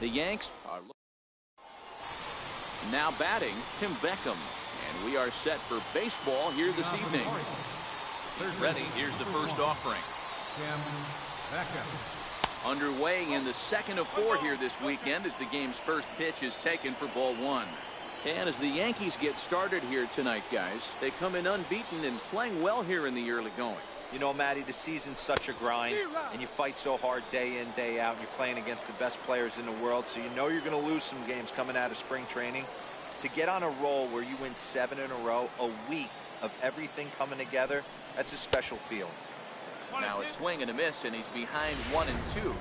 The Yanks are now batting Tim Beckham. And we are set for baseball here this evening. He's ready. Here's the first offering. Tim Beckham. Underway in the second of 4 here this weekend as the game's first pitch is taken for ball 1. And as the Yankees get started here tonight, guys, they come in unbeaten and playing well here in the early going. You know, Matty, the season's such a grind, and you fight so hard day in, day out, and you're playing against the best players in the world, so you know you're going to lose some games coming out of spring training. To get on a roll where you win 7 in a row, a week of everything coming together, that's a special feeling. Now a swing and a miss, and he's behind 1 and 2.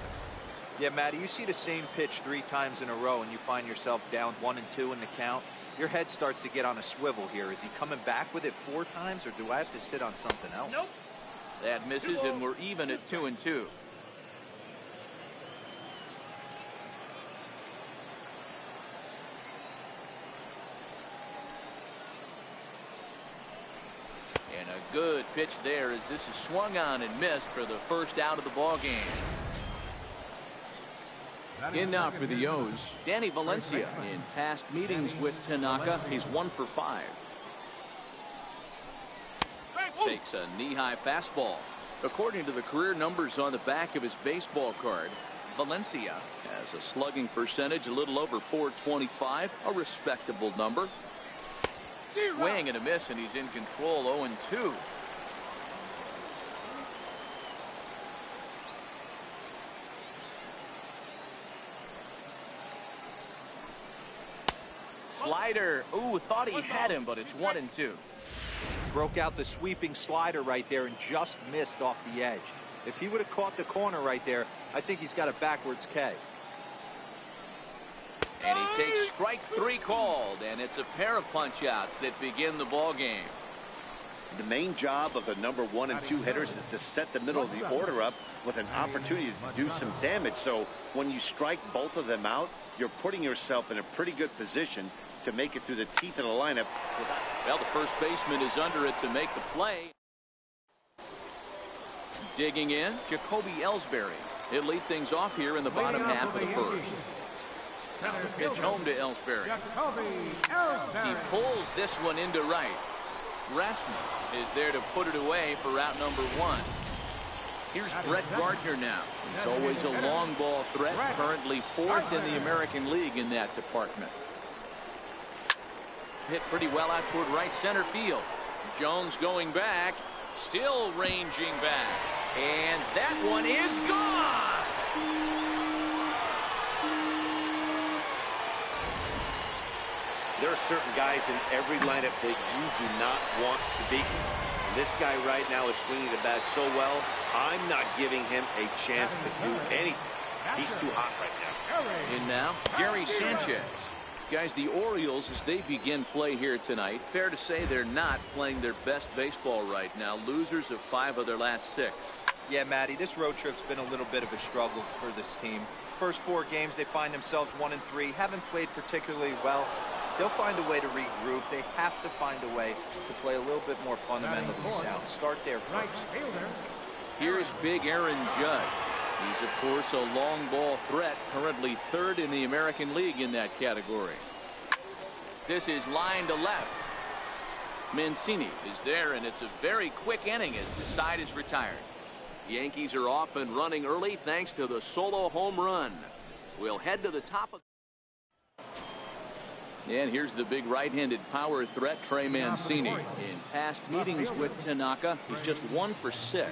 Yeah, Matty, you see the same pitch 3 times in a row, and you find yourself down 1 and 2 in the count. Your head starts to get on a swivel here. Is he coming back with it 4 times, or do I have to sit on something else? Nope. That misses, and we're even at 2 and 2. And a good pitch there as this is swung on and missed for the first out of the ball game. In now for the O's, Danny Valencia. In past meetings with Tanaka, he's 1 for 5. Takes a knee-high fastball. According to the career numbers on the back of his baseball card, Valencia has a slugging percentage a little over .425, a respectable number. Swing and a miss, and he's in control. 0 and 2. Slider. Ooh, thought he had him, but it's 1 and 2. Broke out the sweeping slider right there and just missed off the edge. If he would have caught the corner right there, I think he's got a backwards K. And he takes strike 3 called, and it's a pair of punch-outs that begin the ball game. The main job of the number 1 and 2 hitters is to set the middle of the order up with an opportunity to do some damage. So when you strike both of them out, you're putting yourself in a pretty good position to make it through the teeth of the lineup. Well, the first baseman is under it to make the play. Digging in, Jacoby Ellsbury. He'll lead things off here in the bottom half of the first. Now the pitch home to Ellsbury. He pulls this one into right. Rasmus is there to put it away for out number 1. Here's Brett Gardner now. He's always a long ball threat, currently 4th in the American League in that department. Hit pretty well out toward right center field. Jones going back, still ranging back, and that one is gone. There are certain guys in every lineup that you do not want to beat. And this guy right now is swinging the bat so well, I'm not giving him a chance to do anything. He's too hot right now. And now, Gary Sanchez. Guys, the Orioles, as they begin play here tonight, fair to say they're not playing their best baseball right now. Losers of 5 of their last 6. Yeah, Matty, this road trip's been a little bit of a struggle for this team. First 4 games, they find themselves 1 and 3. Haven't played particularly well. They'll find a way to regroup. They have to find a way to play a little bit more fundamentally sound. Start there first. Here's big Aaron Judge. He's, of course, a long ball threat, currently 3rd in the American League in that category. This is line to left. Mancini is there, and it's a very quick inning as the side is retired. The Yankees are off and running early thanks to the solo home run. We'll head to the top of. And here's the big right-handed power threat, Trey Mancini. In past meetings with Tanaka, he's just 1 for 6.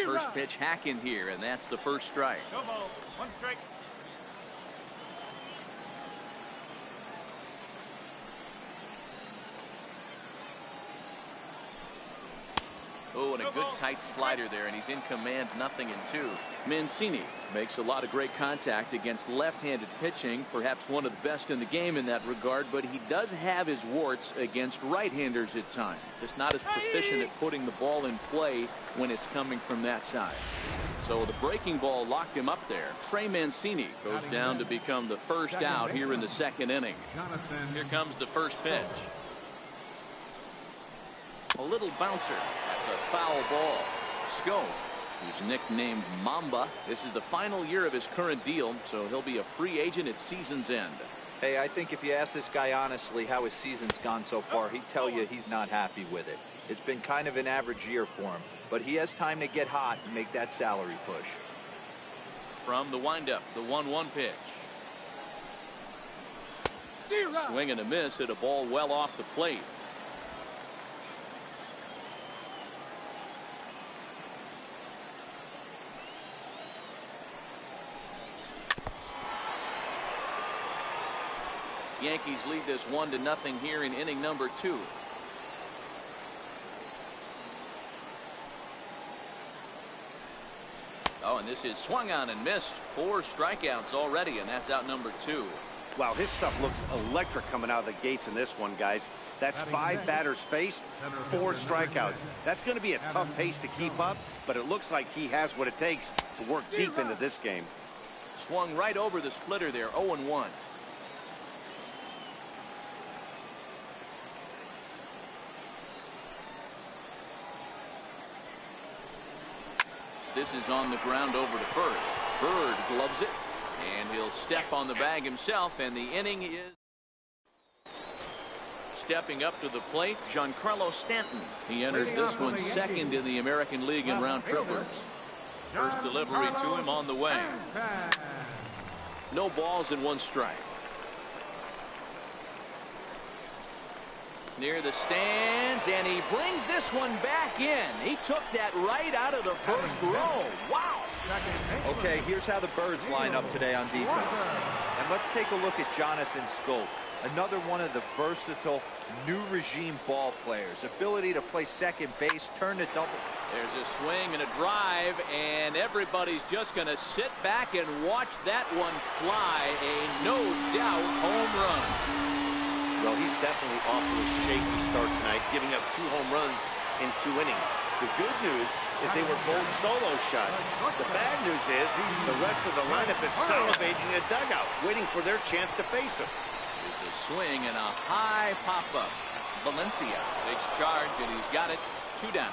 First pitch hack in here, and that's the first strike. No ball. 1 strike. Oh, and a good tight slider there, and he's in command, 0 and 2. Mancini makes a lot of great contact against left-handed pitching, perhaps one of the best in the game in that regard, but he does have his warts against right-handers at times. Just not as proficient at putting the ball in play when it's coming from that side. So the breaking ball locked him up there. Trey Mancini goes down to become the first out here in the second inning. Here comes the first pitch. A little bouncer. That's a foul ball. Scope who's nicknamed Mamba. This is the final year of his current deal, so he'll be a free agent at season's end. Hey, I think if you ask this guy honestly how his season's gone so far, he'd tell you he's not happy with it. It's been kind of an average year for him, but he has time to get hot and make that salary push. From the windup, the 1-1 pitch. Swing and a miss at a ball well off the plate. Yankees lead this 1-0 here in inning number 2. Oh, and this is swung on and missed. 4 strikeouts already, and that's out number 2. Wow, his stuff looks electric coming out of the gates in this one, guys. That's 5 batters faced, 4 strikeouts. That's going to be a tough pace to keep up, but it looks like he has what it takes to work deep into this game. Swung right over the splitter there, 0-1. This is on the ground over to first. Bird gloves it, and he'll step on the bag himself, and the inning is stepping up to the plate, Giancarlo Stanton. He enters this one second in the American League in round triplets. First delivery to him on the way. No balls and 1 strike. Near the stands, and he brings this one back in. He took that right out of the first row. Wow. Okay, here's how the Birds line up today on defense. And let's take a look at Jonathan Scope, another one of the versatile new regime ball players. Ability to play second base, turn to double. There's a swing and a drive, and everybody's just going to sit back and watch that one fly. A no-doubt home run. Well, he's definitely off to a shaky start tonight, giving up 2 home runs in 2 innings. The good news is they were both solo shots. The bad news is the rest of the lineup is salivating in the dugout, waiting for their chance to face him. There's a swing and a high pop-up. Valencia takes charge, and he's got it. 2 down.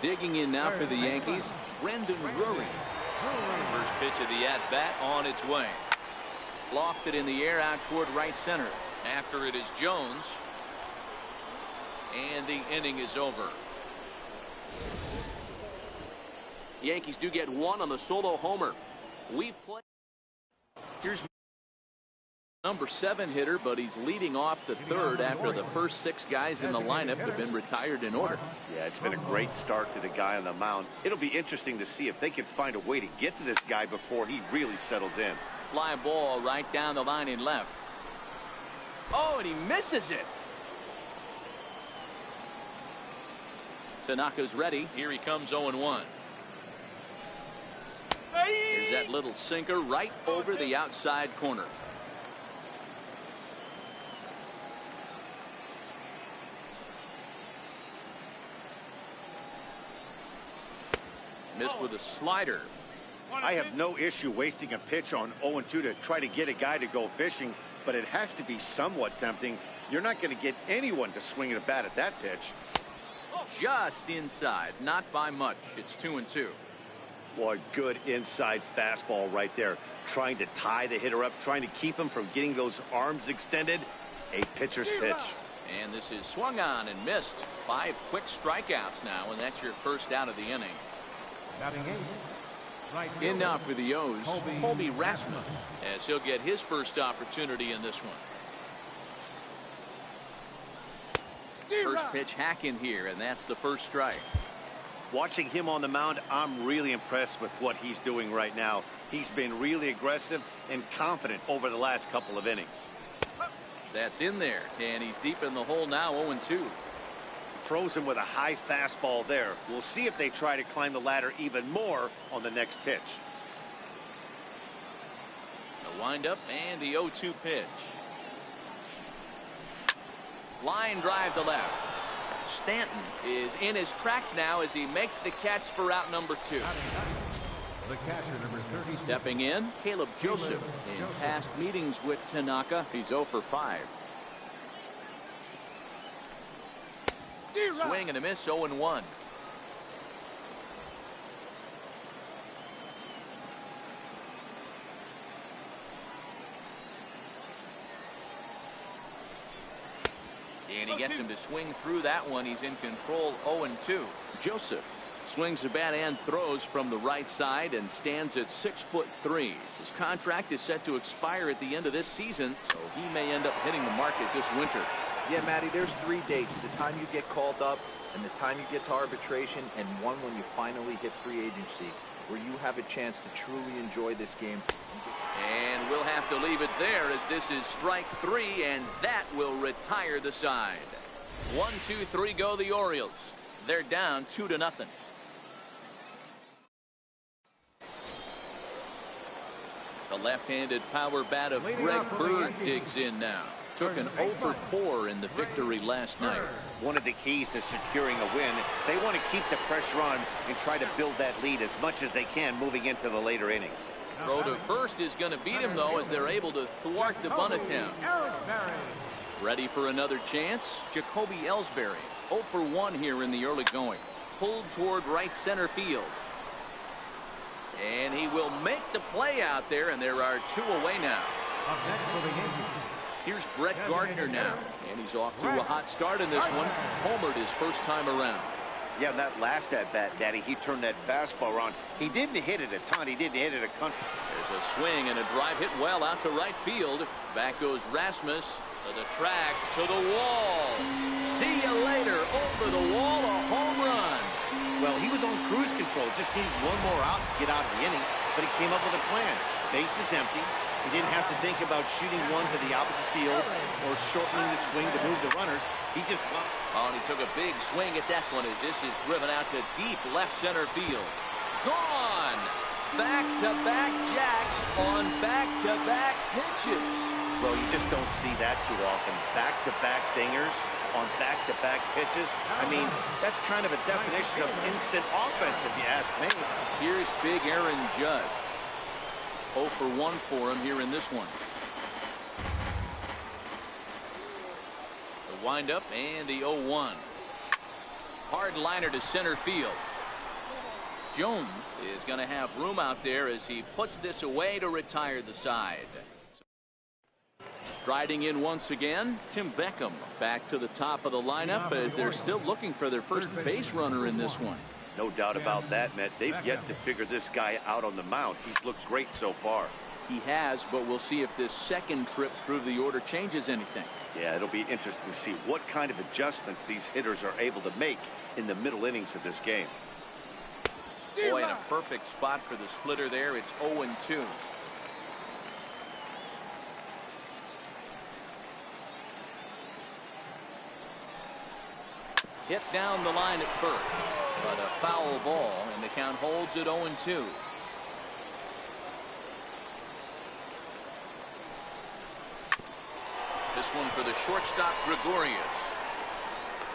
Digging in now for the Yankees, Brendan Drury. First pitch of the at-bat on its way. Lofted in the air out toward right center. After it is Jones. And the inning is over. Yankees do get 1 on the solo homer. We've played. Here's number 7 hitter, but he's leading off the 3rd after the first 6 guys in the lineup have been retired in order. Yeah, it's been a great start to the guy on the mound. It'll be interesting to see if they can find a way to get to this guy before he really settles in. Fly ball right down the line in left. Oh, and he misses it. Tanaka's ready. Here he comes, 0-1. Here's that little sinker right over the outside corner. Missed with a slider. I have no issue wasting a pitch on 0-2 to try to get a guy to go fishing, but it has to be somewhat tempting. You're not going to get anyone to swing at a bat at that pitch. Just inside, not by much. It's 2-2. Boy, good inside fastball right there. Trying to tie the hitter up, trying to keep him from getting those arms extended. A pitcher's pitch. And this is swung on and missed. 5 quick strikeouts now, and that's your first out of the inning. In now for the O's, Colby Rasmus, as he'll get his first opportunity in this one. First pitch hack in here, and that's the first strike. Watching him on the mound, I'm really impressed with what he's doing right now. He's been really aggressive and confident over the last couple of innings. That's in there, and he's deep in the hole now, 0-2. Throws him with a high fastball there. We'll see if they try to climb the ladder even more on the next pitch. The windup and the 0-2 pitch. Line drive to left. Stanton is in his tracks now as he makes the catch for out number 2. The catcher, number 30. Stepping in, Caleb Joseph. In past meetings with Tanaka, he's 0 for 5. Swing and a miss, 0-1. And he gets him to swing through that one. He's in control. 0-2. Joseph swings the bat and throws from the right side and stands at 6'3". His contract is set to expire at the end of this season, so he may end up hitting the market this winter. Yeah, Matty, there's 3 dates: the time you get called up, and the time you get to arbitration, and one when you finally hit free agency, where you have a chance to truly enjoy this game. And we'll have to leave it there, as this is strike 3, and that will retire the side. 1, 2, 3 go the Orioles. They're down 2-0. The left-handed power bat of Greg Bird digs in now. Took an 0-for-4 in the victory last night. One of the keys to securing a win, they want to keep the pressure on and try to build that lead as much as they can moving into the later innings. Throw to first is going to beat him, though, as they're able to thwart the bunt attempt. Ready for another chance? Jacoby Ellsbury, 0-for-1 here in the early going. Pulled toward right center field. And he will make the play out there, and there are 2 away now. Here's Brett Gardner now, and he's off to a hot start in this one. Homered his first time around. Yeah, that last at-bat, Daddy, he turned that fastball around. He didn't hit it a ton. He didn't hit it a country. There's a swing and a drive hit well out to right field. Back goes Rasmus to the track, to the wall. See you later. Over the wall, a home run. Well, he was on cruise control. Just needs one more out to get out of the inning, but he came up with a plan. Base is empty. He didn't have to think about shooting one to the opposite field or shortening the swing to move the runners. He just won. Oh, and he took a big swing at that one as this is driven out to deep left center field. Gone! Back-to-back jacks on back-to-back pitches. Well, you just don't see that too often. Back-to-back dingers on back-to-back pitches. I mean, that's kind of a definition of instant offense, if you ask me. Here's big Aaron Judge. 0-for-1 for him here in this one. The windup and the 0-1. Hard liner to center field. Jones is going to have room out there as he puts this away to retire the side. Striding in once again, Tim Beckham back to the top of the lineup as they're still looking for their first base runner in this one. No doubt about that, Matt. They've yet to figure this guy out on the mound. He's looked great so far. He has, but we'll see if this second trip through the order changes anything. Yeah, it'll be interesting to see what kind of adjustments these hitters are able to make in the middle innings of this game. Boy, in a perfect spot for the splitter there. It's 0-2. Hit down the line at first, but a foul ball, and the count holds at 0-2. This one for the shortstop, Gregorius.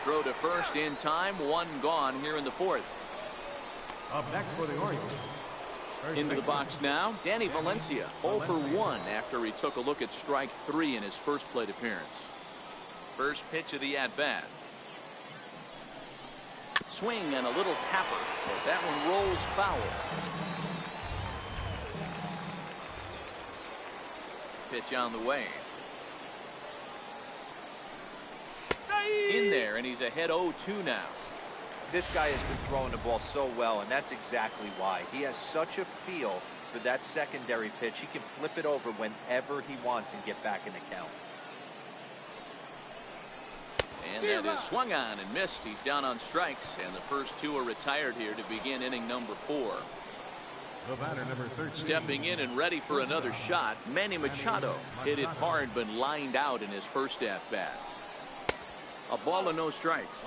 Throw to first in time, 1 gone here in the 4th. Up next for the Orioles. Into the box now, Danny Valencia, 0-for-1 after he took a look at strike 3 in his first plate appearance. First pitch of the at-bat. Swing and a little tapper, but that one rolls foul. Pitch on the way. In there, and he's ahead 0-2 now. This guy has been throwing the ball so well, and that's exactly why. He has such a feel for that secondary pitch. He can flip it over whenever he wants and get back in the count. And that is swung on and missed. He's down on strikes, and the first 2 are retired here to begin inning number 4. The batter, number 13. Stepping in and ready for another shot, Manny Machado hit it hard but lined out in his first at-bat. A ball and no strikes.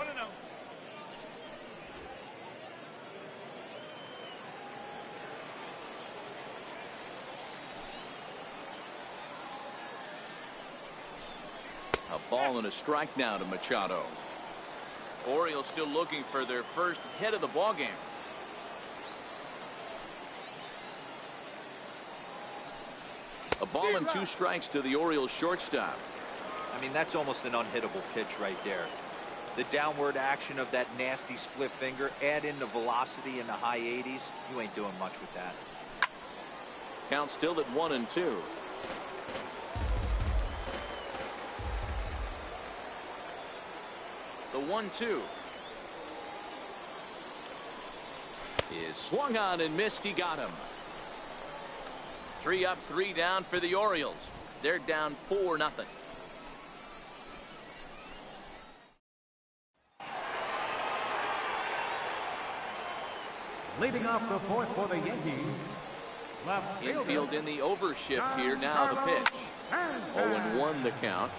A ball and a strike now to Machado. Orioles still looking for their first hit of the ballgame. A ball and 2 strikes to the Orioles shortstop. I mean, that's almost an unhittable pitch right there. The downward action of that nasty split finger, add in the velocity in the high 80s, you ain't doing much with that. Count still at 1-2. The 1-2 is swung on and missed. He got him. 3 up, 3 down for the Orioles. They're down 4-0. Leading off the fourth for the Yankees. Left Infield in the overshift here. Now the pitch. 0-1 the count.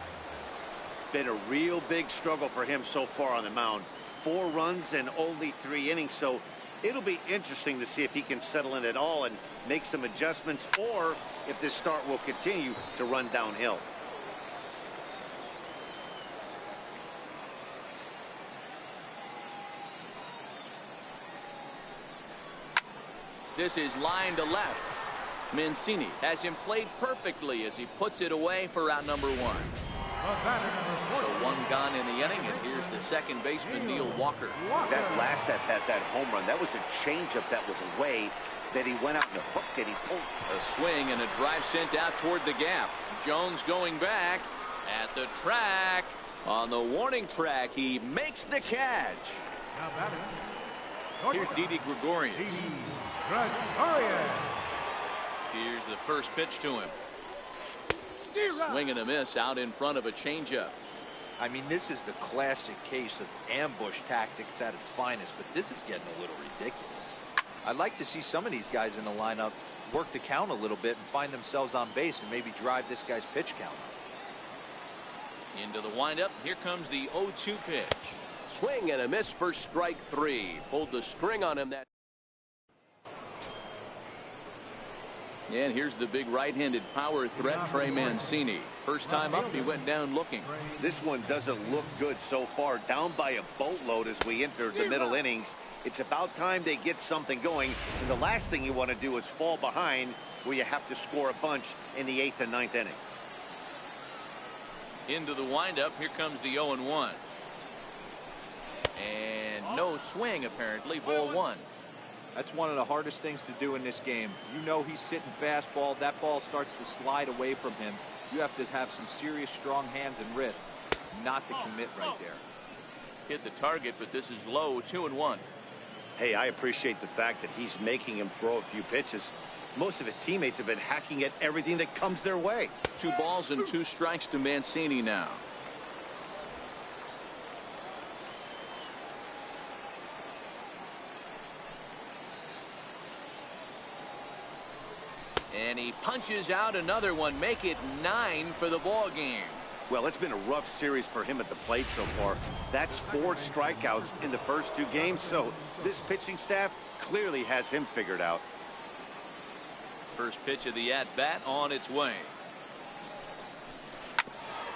Been a real big struggle for him so far on the mound. 4 runs and only 3 innings, so it'll be interesting to see if he can settle in at all and make some adjustments, or if this start will continue to run downhill. This is line to left. Mancini has him played perfectly as he puts it away for out number 1. So 1 gone in the inning, and here's the second baseman, Neil Walker. That last at bat, that home run, that was a changeup that was away, that he went out and hooked it. He pulled. A swing and a drive sent out toward the gap. Jones going back at the track. On the warning track, he makes the catch. Here's Didi Gregorius. Here's the first pitch to him. Swing and a miss out in front of a changeup. I mean, this is the classic case of ambush tactics at its finest, but this is getting a little ridiculous. I'd like to see some of these guys in the lineup work the count a little bit and find themselves on base and maybe drive this guy's pitch count up. Into the windup. Here comes the 0-2 pitch. Swing and a miss for strike 3. Pulled the string on him. That. And here's the big right-handed power threat, Trey Mancini. First time up, he went down looking. This one doesn't look good so far. Down by a boatload as we enter the middle innings. It's about time they get something going. And the last thing you want to do is fall behind where you have to score a bunch in the 8th and 9th inning. Into the windup. Here comes the 0-1. And no swing, apparently. Ball 1. That's one of the hardest things to do in this game. You know he's sitting fastball. That ball starts to slide away from him. You have to have some serious strong hands and wrists not to commit right there. Hit the target, but this is low. 2-1. Hey, I appreciate the fact that he's making him throw a few pitches. Most of his teammates have been hacking at everything that comes their way. 2 balls and 2 strikes to Mancini now. And he punches out another one. Make it 9 for the ball game. Well, it's been a rough series for him at the plate so far. That's 4 strikeouts in the first 2 games, so this pitching staff clearly has him figured out. First pitch of the at-bat on its way.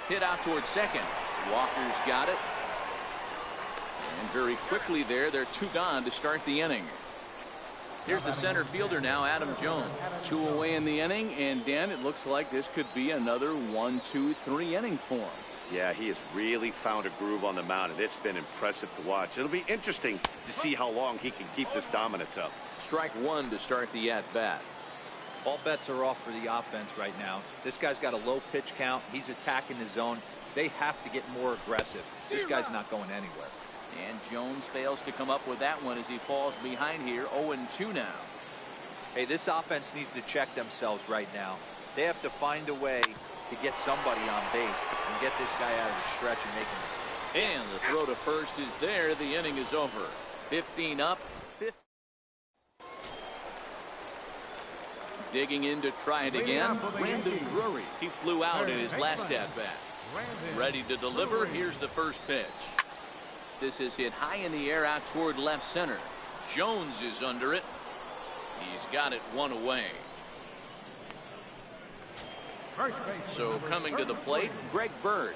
Hit out towards second. Walker's got it. And very quickly there, they're 2 gone to start the inning. Here's the center fielder now, Adam Jones. 2 away in the inning, and Dan, it looks like this could be another 1, 2, 3 inning for him. Yeah, he has really found a groove on the mound, and it's been impressive to watch. It'll be interesting to see how long he can keep this dominance up. Strike 1 to start the at-bat. All bets are off for the offense right now. This guy's got a low pitch count. He's attacking the zone. They have to get more aggressive. This guy's not going anywhere. And Jones fails to come up with that one as he falls behind here. 0-2 now. Hey, this offense needs to check themselves right now. They have to find a way to get somebody on base and get this guy out of the stretch and make him. And the throw to first is there. The inning is over. 15 up. 15. Digging in to try it again. Brandon Drury. He flew out in his last at-bat. Ready to deliver. Here's the first pitch. This is hit high in the air out toward left center. Jones is under it. He's got it 1 away. So coming to the plate, Greg Bird.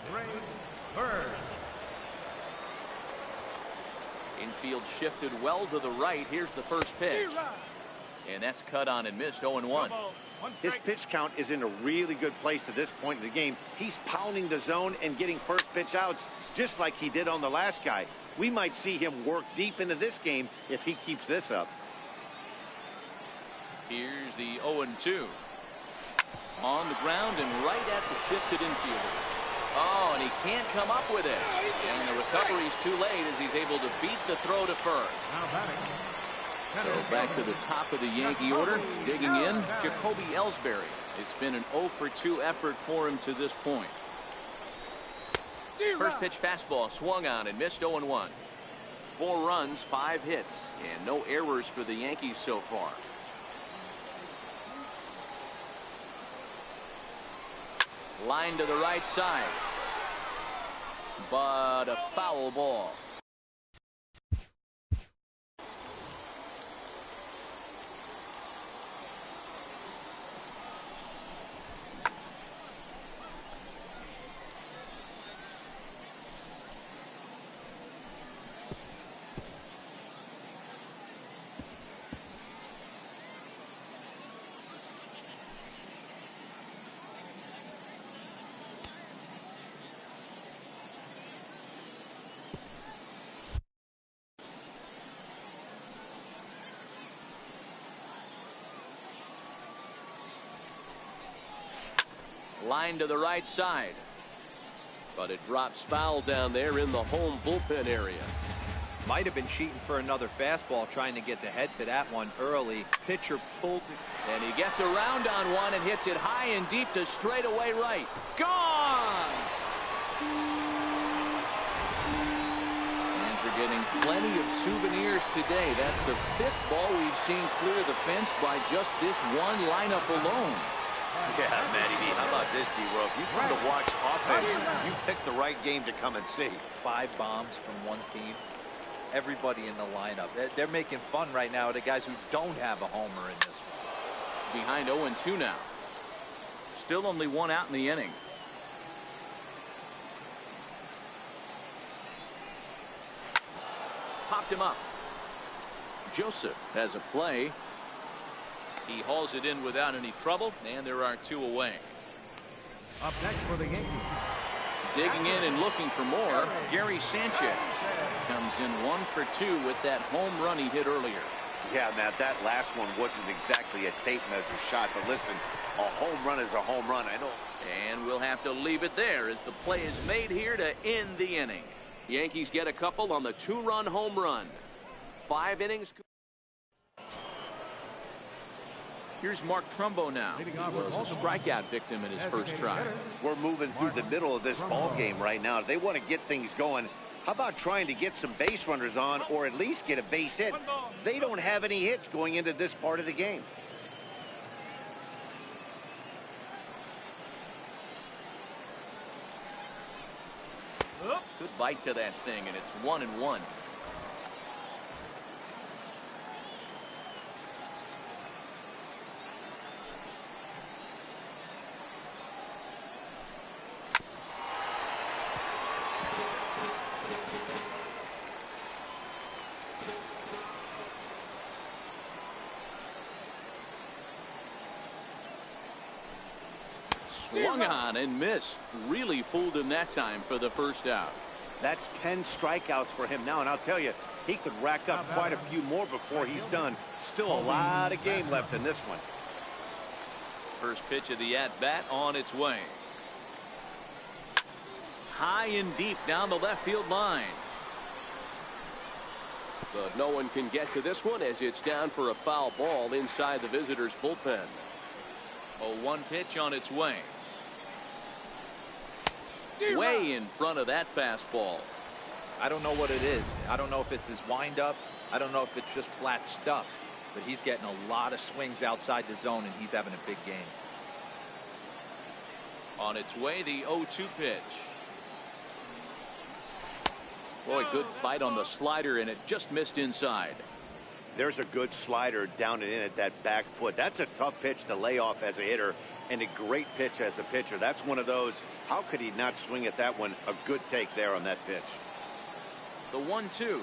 Infield shifted well to the right. Here's the first pitch. And that's cut on and missed. 0-1. His pitch count is in a really good place at this point in the game. He's pounding the zone and getting first pitch outs just like he did on the last guy. We might see him work deep into this game if he keeps this up. Here's the 0-2. On the ground and right at the shifted infielder. Oh, and he can't come up with it. And the recovery's too late as he's able to beat the throw to first. Now batting. So back to the top of the Yankee order. Digging in, Jacoby Ellsbury. It's been an 0 for 2 effort for him to this point. First pitch fastball swung on and missed. 0-1. 4 runs, 5 hits, and no errors for the Yankees so far. Line to the right side, but a foul ball. Line to the right side, but it drops foul down there in the home bullpen area. Might have been cheating for another fastball, trying to get the head to that one early. Pitcher pulled it. And he gets around on one and hits it high and deep to straightaway right. Gone! Fans are getting plenty of souvenirs today. That's the 5th ball we've seen clear the fence by just this one lineup alone. Yeah, Matty B, how about this, D-Row? If you come to watch offense, you pick the right game to come and see. 5 bombs from one team. Everybody in the lineup. They're making fun right now of the guys who don't have a homer in this one. Behind 0-2 now. Still only 1 out in the inning. Popped him up. Joseph has a play. He hauls it in without any trouble, and there are 2 away. Up next for the Yankees. Digging in and looking for more, Gary Sanchez comes in 1 for 2 with that home run he hit earlier. Yeah, Matt, that last one wasn't exactly a tape measure shot, but listen, a home run is a home run. I know. And we'll have to leave it there as the play is made here to end the inning. Yankees get a couple on the 2-run home run. 5 innings. Here's Mark Trumbo now. He was a strikeout victim in his first try. We're moving through the middle of this ball game right now. If they want to get things going, how about trying to get some base runners on or at least get a base hit? They don't have any hits going into this part of the game. Good bite to that thing, and it's 1-1. Swung on and missed. Really fooled him that time for the first out. That's 10 strikeouts for him now, and I'll tell you, he could rack up quite a few more before he's done. Still a lot of game left in this one. First pitch of the at-bat on its way. High and deep down the left field line. But no one can get to this one as it's down for a foul ball inside the visitors' bullpen. A 1 pitch on its way. Way in front of that fastball. I don't know what it is. I don't know if it's his windup. I don't know if it's just flat stuff. But he's getting a lot of swings outside the zone, and he's having a big game. On its way, the 0-2 pitch. Boy, good bite on the slider, and it just missed inside. There's a good slider down and in at that back foot. That's a tough pitch to lay off as a hitter, and a great pitch as a pitcher. That's one of those, how could he not swing at that one? A good take there on that pitch. The 1-2.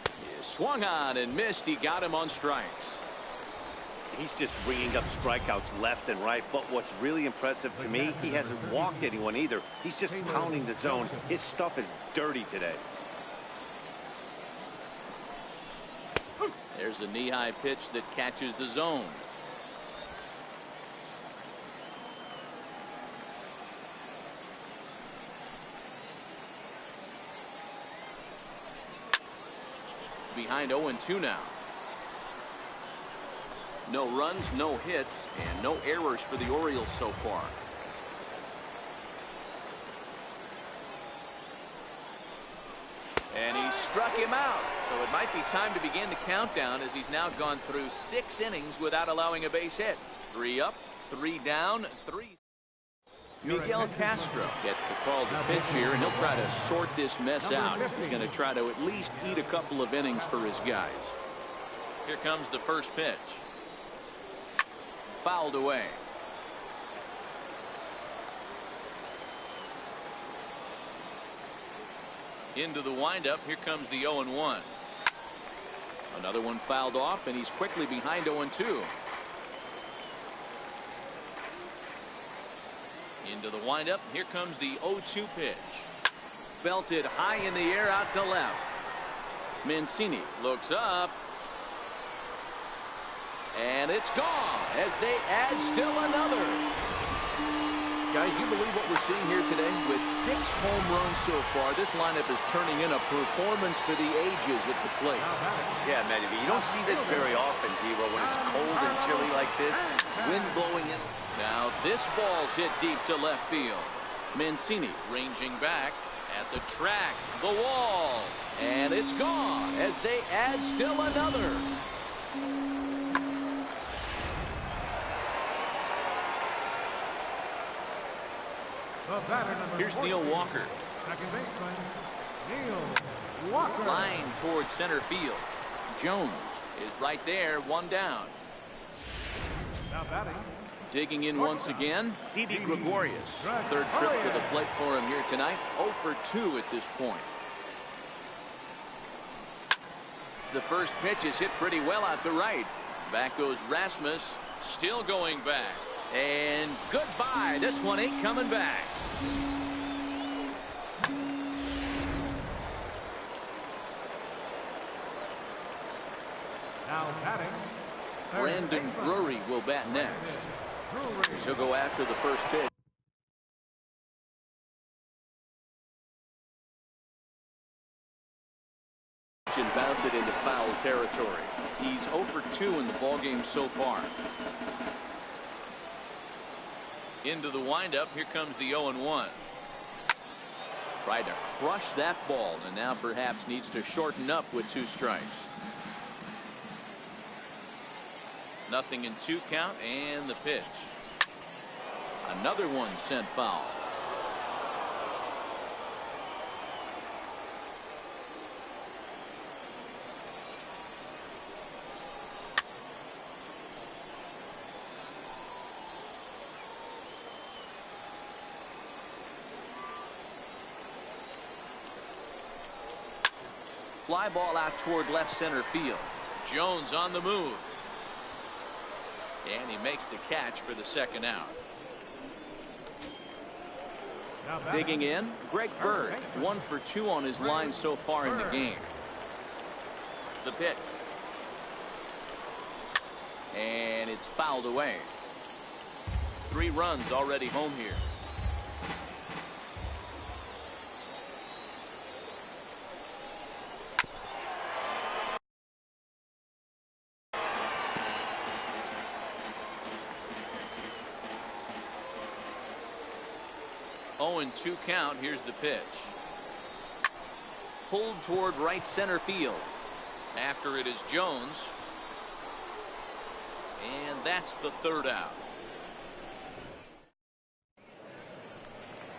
He swung on and missed. He got him on strikes. He's just ringing up strikeouts left and right. But what's really impressive to me, he hasn't walked anyone either. He's just pounding the zone. His stuff is dirty today. There's a knee-high pitch that catches the zone. behind 0-2 now. No runs, no hits, and no errors for the Orioles so far. And he struck him out. So it might be time to begin the countdown, as he's now gone through 6 innings without allowing a base hit. 3 up, 3 down, 3. Miguel Castro gets the call to pitch here, and he'll try to sort this mess out. He's going to try to at least eat a couple of innings for his guys. Here comes the first pitch. Fouled away. Into the windup. Here comes the 0-1. Another one fouled off, and he's quickly behind 0-2. Into the windup. Here comes the 0-2 pitch. Belted high in the air out to left. Mancini looks up. And it's gone as they add still another. Guys, you believe what we're seeing here today? With 6 home runs so far, this lineup is turning in a performance for the ages at the plate. Yeah, Matty, you don't see this very often, Devo, when it's cold and chilly like this. Wind blowing in. Now this ball's hit deep to left field. Mancini ranging back at the track, the wall, and it's gone as they add still another. Here's Neil Walker. Second baseman, Neil Walker. Line towards center field. Jones is right there, 1 down. Now batting. Digging in once again, Didi Gregorius. Third trip to the plate for him here tonight. 0 for 2 at this point. The first pitch is hit pretty well out to right. Back goes Rasmus, still going back. And goodbye. This one ain't coming back. Now batting. Brandon Drury will bat next. He'll go after the first pitch. And bounce it into foul territory. He's 0 for 2 in the ballgame so far. Into the windup. Here comes the 0-1. Tried to crush that ball, and now perhaps needs to shorten up with 2 strikes. Nothing in 2 count, and the pitch. Another one sent foul. Fly ball out toward left center field. Jones on the move. And he makes the catch for the second out. Digging in, Greg Bird. 1 for 2 on his line so far in the game. The pitch. And it's fouled away. 3 runs already home here. And 2 count. Here's the pitch. Pulled toward right center field. After it is Jones. And that's the 3rd out.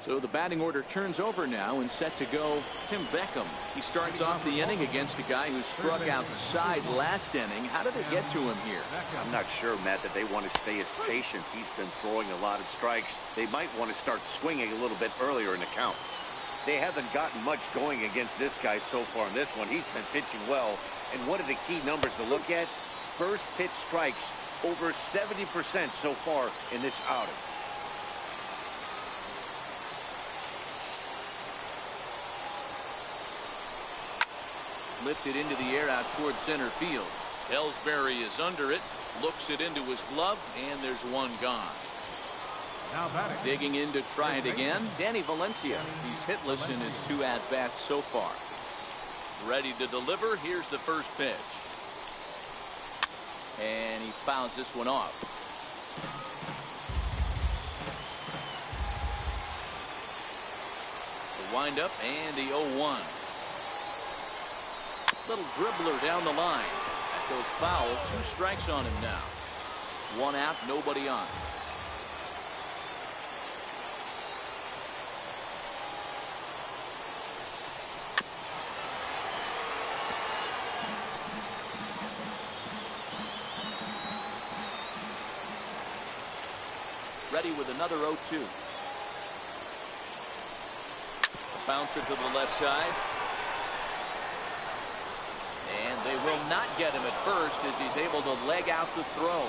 So the batting order turns over now, and set to go Tim Beckham. He starts off the inning against a guy who struck outside last inning. How did it get to him here? I'm not sure, Matt, that they want to stay as patient. He's been throwing a lot of strikes. They might want to start swinging a little bit earlier in the count. They haven't gotten much going against this guy so far in this one. He's been pitching well. And one of the key numbers to look at, first pitch strikes, over 70% so far in this outing. Lifted into the air out towards center field. Ellsbury is under it, looks it into his glove, and there's 1 gone. Now batting. Digging in to try it again, Danny Valencia. He's hitless in his 2 at-bats so far. Ready to deliver. Here's the first pitch. And he fouls this one off. The windup and the 0-1. Little dribbler down the line. That goes foul. 2 strikes on him now. 1 out, nobody on. Ready with another 0-2. Bouncer to the left side. And they will not get him at first as he's able to leg out the throw.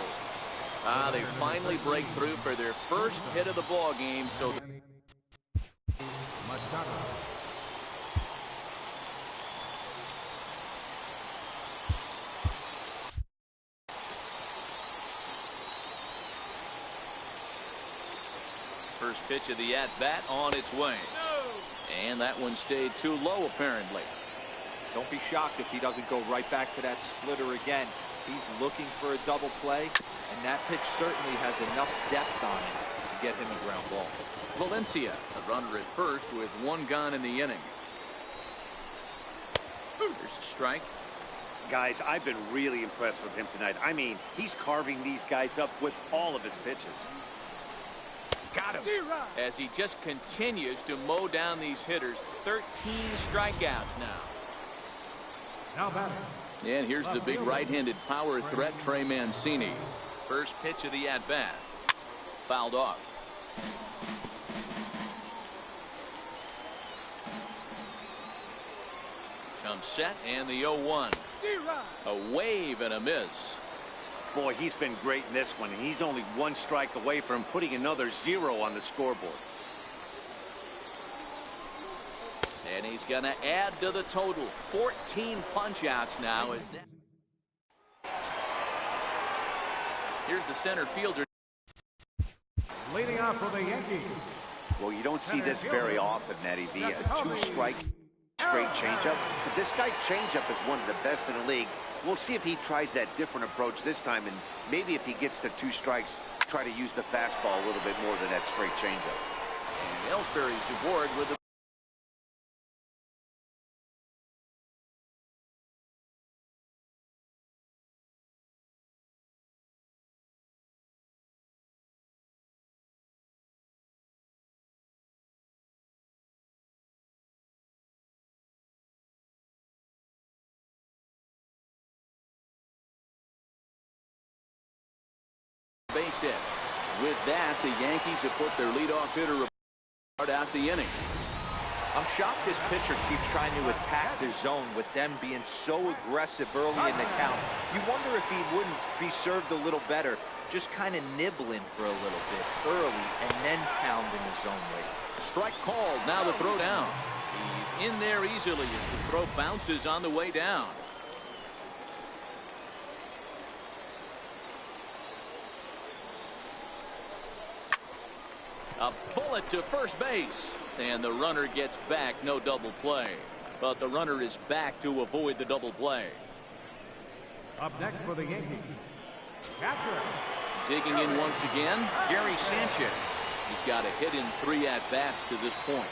They finally break through for their first hit of the ball game. So first pitch of the at-bat on its way. And that one stayed too low, apparently. Don't be shocked if he doesn't go right back to that splitter again. He's looking for a double play, and that pitch certainly has enough depth on it to get him a ground ball. Valencia, the runner at first with 1 gone in the inning. There's a strike. Guys, I've been really impressed with him tonight. I mean, he's carving these guys up with all of his pitches. Got him. As he just continues to mow down these hitters. 13 strikeouts now. Now batting. And here's the big right-handed power threat, Trey Mancini. First pitch of the at-bat. Fouled off. Comes set and the 0-1. A wave and a miss. Boy, he's been great in this one. He's only 1 strike away from putting another 0 on the scoreboard. And he's going to add to the total. 14 punch-outs now. Here's the center fielder. Leading off for the Yankees. Well, you don't see this very often, Nettie V. A 2-strike straight changeup. But this guy's changeup is one of the best in the league. We'll see if he tries that different approach this time, and maybe if he gets to 2 strikes, try to use the fastball a little bit more than that straight changeup. And Ellsbury's aboard with the base hit. With that, the Yankees have put their leadoff hitter out the inning. I'm shocked this pitcher keeps trying to attack the zone with them being so aggressive early in the count. You wonder if he wouldn't be served a little better, just kind of nibbling for a little bit early and then pounding the zone late. Strike called. Now the throw down. He's in there easily as the throw bounces on the way down. A bullet to first base. And the runner gets back. No double play. But the runner is back to avoid the double play. Up next for the Yankees. Catcher. Digging in once again, Gary Sanchez. He's got a hit in 3 at-bats to this point.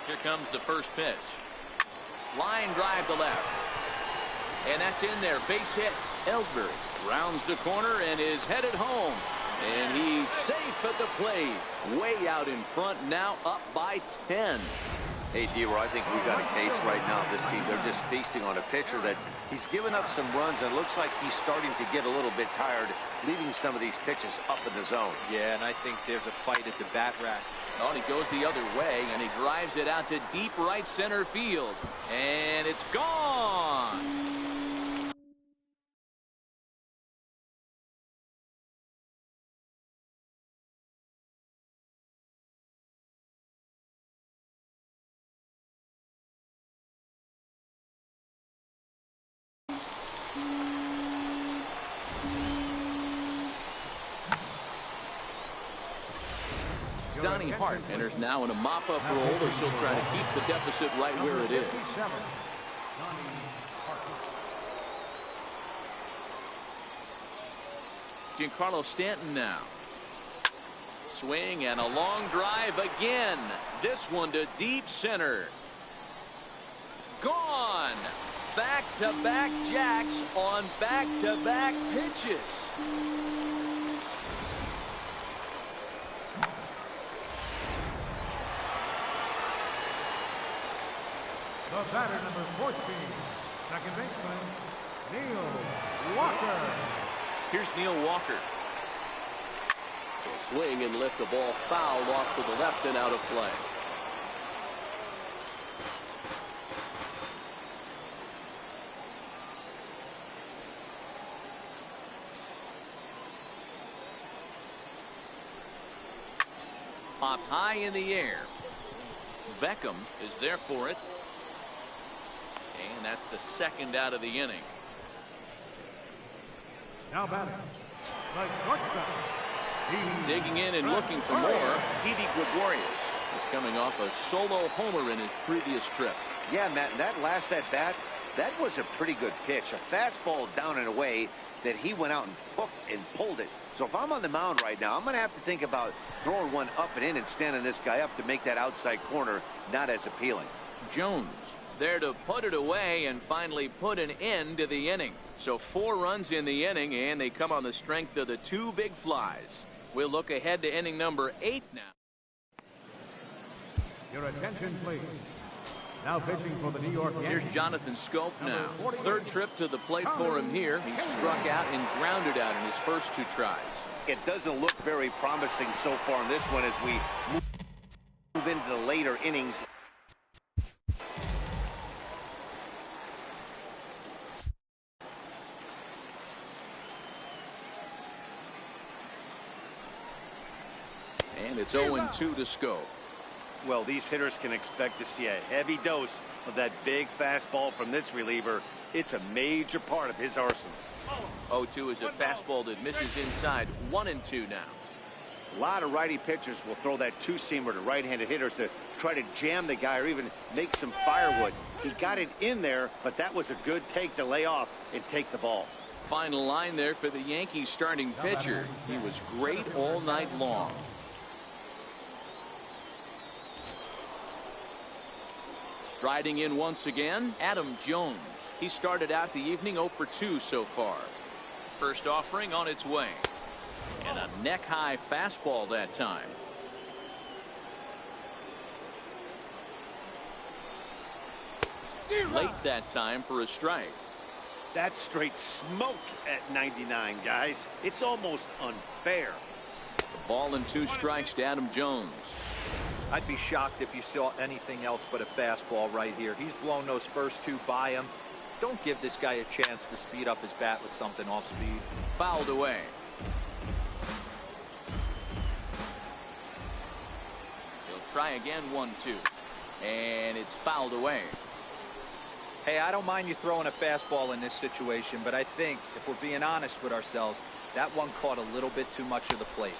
Here comes the first pitch. Line drive to left. And that's in there. Base hit. Ellsbury rounds the corner and is headed home. And he's safe at the plate. Way out in front, now up by 10. Hey, D-Roy, I think we've got a case right now. This team, they're just feasting on a pitcher that he's given up some runs, and it looks like he's starting to get a little bit tired, leaving some of these pitches up in the zone. Yeah, and I think there's a fight at the bat rack. Oh, and he goes the other way, and he drives it out to deep right center field. And it's gone. Donnie Hart enters now in a mop-up role as he'll try to keep the deficit right where it is. Giancarlo Stanton now. Swing and a long drive again. This one to deep center. Gone. Back-to-back jacks on back-to-back pitches. The batter, number 14, second baseman, Neil Walker. Here's Neil Walker. He'll swing and lift the ball foul off to the left and out of play. Popped high in the air. Beckham is there for it. And that's the second out of the inning. Now batting, the shortstop. Digging in and looking for more. Didi Gregorius is coming off a solo homer in his previous trip. Yeah, Matt, and that last at bat, that was a pretty good pitch. A fastball down and away that he went out and hooked and pulled it. So if I'm on the mound right now, I'm going to have to think about throwing one up and in and standing this guy up to make that outside corner not as appealing. Jones is there to put it away and finally put an end to the inning. So 4 runs in the inning, and they come on the strength of the 2 big flies. We'll look ahead to inning number 8 now. Your attention, please. Now pitching for the New York Yankees. Here's Jonathan Schoop now. 3rd trip to the plate for him here. He struck out and grounded out in his first 2 tries. It doesn't look very promising so far in this one as we move into the later innings. And it's 0-2 to Schoop. Well, these hitters can expect to see a heavy dose of that big fastball from this reliever. It's a major part of his arsenal. 0-2 is a fastball that misses inside. 1-2 now. A lot of righty pitchers will throw that 2-seamer to right-handed hitters to try to jam the guy or even make some firewood. He got it in there, but that was a good take to lay off and take the ball. Final line there for the Yankees starting pitcher. He was great all night long. Striding in once again, Adam Jones. He started out the evening 0 for 2 so far. First offering on its way. And a neck-high fastball that time. Late that time for a strike. That's straight smoke at 99, guys. It's almost unfair. The ball and 2 strikes to Adam Jones. I'd be shocked if you saw anything else but a fastball right here. He's blown those first 2 by him. Don't give this guy a chance to speed up his bat with something off speed. Fouled away. He'll try again 1-2. And it's fouled away. Hey, I don't mind you throwing a fastball in this situation, but I think if we're being honest with ourselves, that one caught a little bit too much of the plate.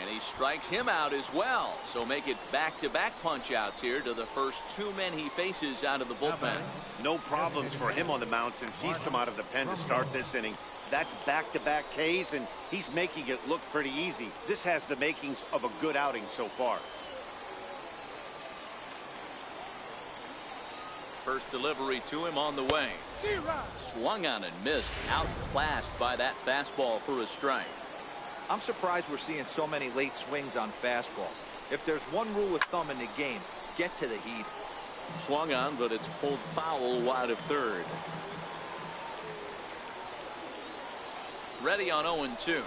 And he strikes him out as well. So make it back-to-back punch-outs here to the first 2 men he faces out of the bullpen. No problems for him on the mound since he's come out of the pen to start this inning. That's back-to-back Ks, and he's making it look pretty easy. This has the makings of a good outing so far. First delivery to him on the way. Swung on and missed. Outclassed by that fastball for a strike. I'm surprised we're seeing so many late swings on fastballs. If there's one rule of thumb in the game, get to the heat. Swung on, but it's pulled foul wide of third. Ready on 0-2.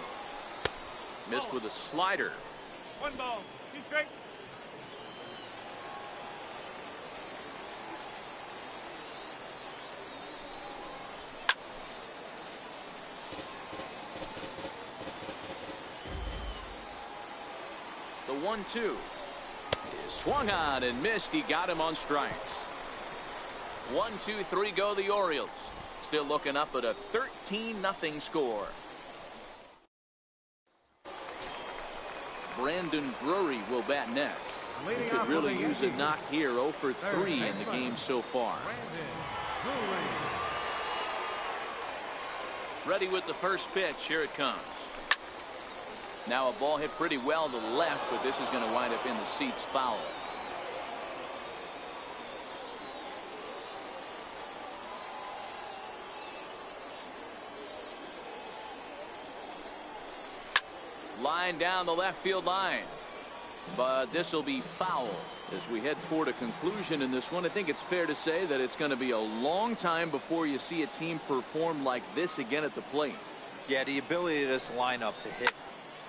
Missed with a slider. 1 ball, 2 strikes. The 1-2 is swung on and missed. He got him on strikes. 1-2-3 go the Orioles. Still looking up at a 13-0 score. Brandon Drury will bat next. He could really use a knock here. 0 for 3 in the game so far. Ready with the first pitch. Here it comes. Now a ball hit pretty well to the left, but this is going to wind up in the seats foul. Line down the left field line, but this will be foul as we head toward a conclusion in this one. I think it's fair to say that it's going to be a long time before you see a team perform like this again at the plate. Yeah, the ability of this lineup to hit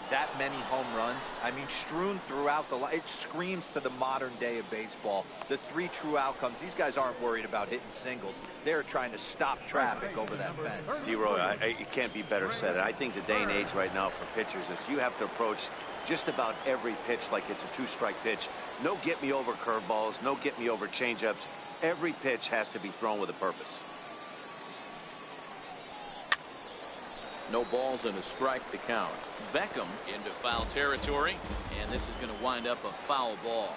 that many home runs, I mean, strewn throughout the line, it screams to the modern day of baseball. The 3 true outcomes. These guys aren't worried about hitting singles. They're trying to stop traffic over that fence. D-Roy, it can't be better said. I think the day and age right now for pitchers is you have to approach just about every pitch like it's a 2-strike pitch. No get-me-over curveballs, no get-me-over changeups. Every pitch has to be thrown with a purpose. No balls and a strike to count. Beckham into foul territory, and this is going to wind up a foul ball.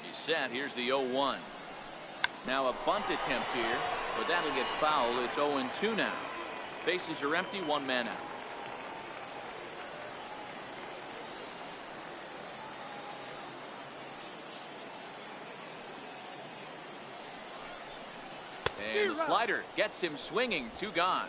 He's set. Here's the 0-1. Now a bunt attempt here, but that'll get fouled. It's 0-2 now. Bases are empty, 1 man out. And the slider gets him swinging. 2 gone.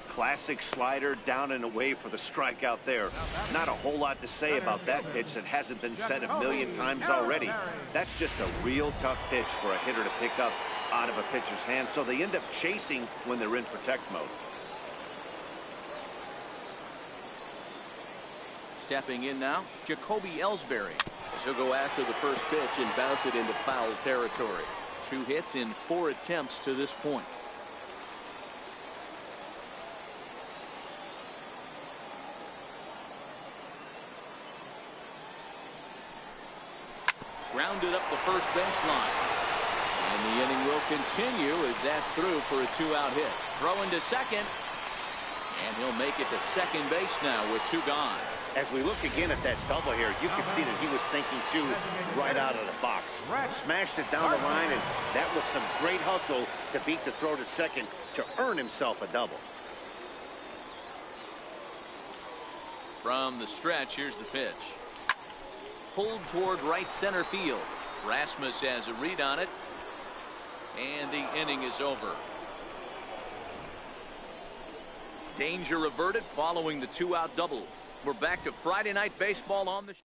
Classic slider down and away for the strikeout there. Not a whole lot to say about that pitch that hasn't been said a million times already. That's just a real tough pitch for a hitter to pick up out of a pitcher's hand, so they end up chasing when they're in protect mode. Stepping in now, Jacoby Ellsbury. He'll go after the first pitch and bounce it into foul territory. 2 hits in 4 attempts to this point. Grounded up the first baseline. And the inning will continue as that's through for a 2-out hit. Throw into second. And he'll make it to second base now with 2 gone. As we look again at that double here, you can see that he was thinking too right out of the box. Smashed it down the line, and that was some great hustle to beat the throw to second to earn himself a double. From the stretch, here's the pitch. Pulled toward right center field. Rasmus has a read on it, and the inning is over. Danger averted following the 2-out double. We're back to Friday night baseball on the show.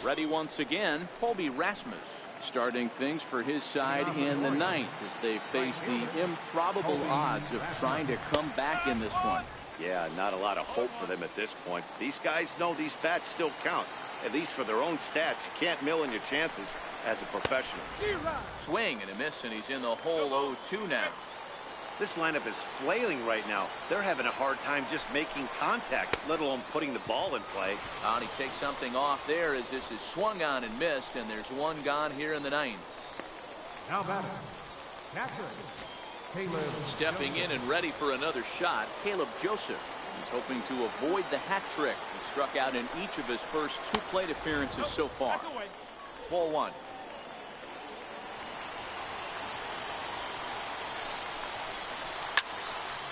Ready once again, Colby Rasmus starting things for his side in the 9th as they face the improbable odds of trying to come back in this one. Yeah, not a lot of hope for them at this point. These guys know these bats still count, at least for their own stats. You can't mill in your chances as a professional. Swing and a miss, and he's in the hole. 0-2 now. This lineup is flailing right now. They're having a hard time just making contact, let alone putting the ball in play. And he takes something off there as this is swung on and missed, and there's 1 gone here in the 9th. Now batting, catcher, Caleb. Stepping in and ready for another shot, Caleb Joseph. He's hoping to avoid the hat trick. He struck out in each of his first 2 plate appearances so far. Ball 1.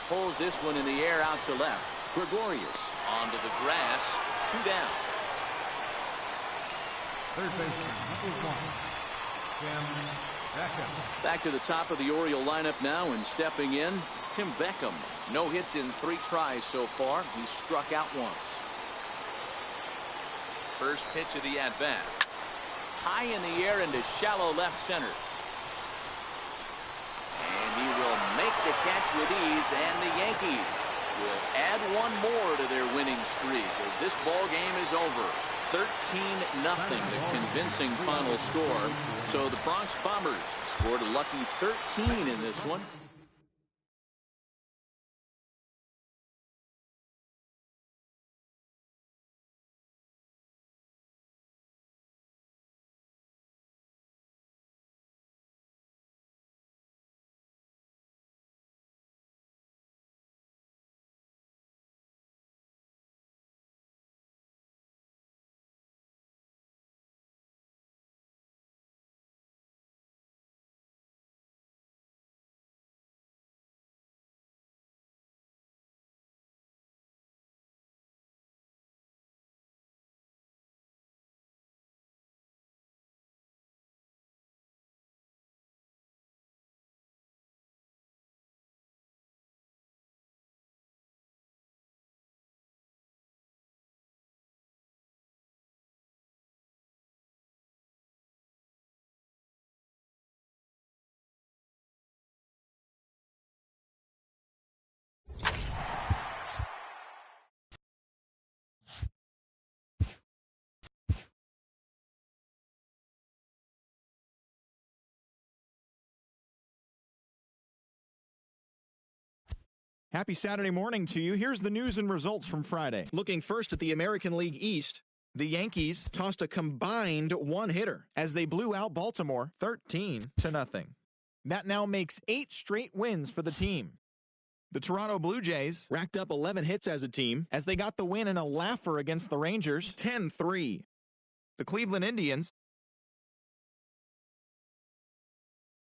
Pulls this one in the air out to left. Gregorius onto the grass. 2 down. Third baseman, number 1, Tim Beckham. Back to the top of the Oriole lineup now, and stepping in, Tim Beckham. No hits in 3 tries so far. He's struck out once. First pitch of the at-bat. High in the air into shallow left center. And he will make the catch with ease, and the Yankees will add 1 more to their winning streak as this ball game is over. 13-0, the convincing final score. So the Bronx Bombers scored a lucky 13 in this one. Happy Saturday morning to you. Here's the news and results from Friday. Looking first at the American League East, the Yankees tossed a combined one-hitter as they blew out Baltimore 13-0. That now makes 8 straight wins for the team. The Toronto Blue Jays racked up 11 hits as a team as they got the win in a laugher against the Rangers 10-3. The Cleveland Indians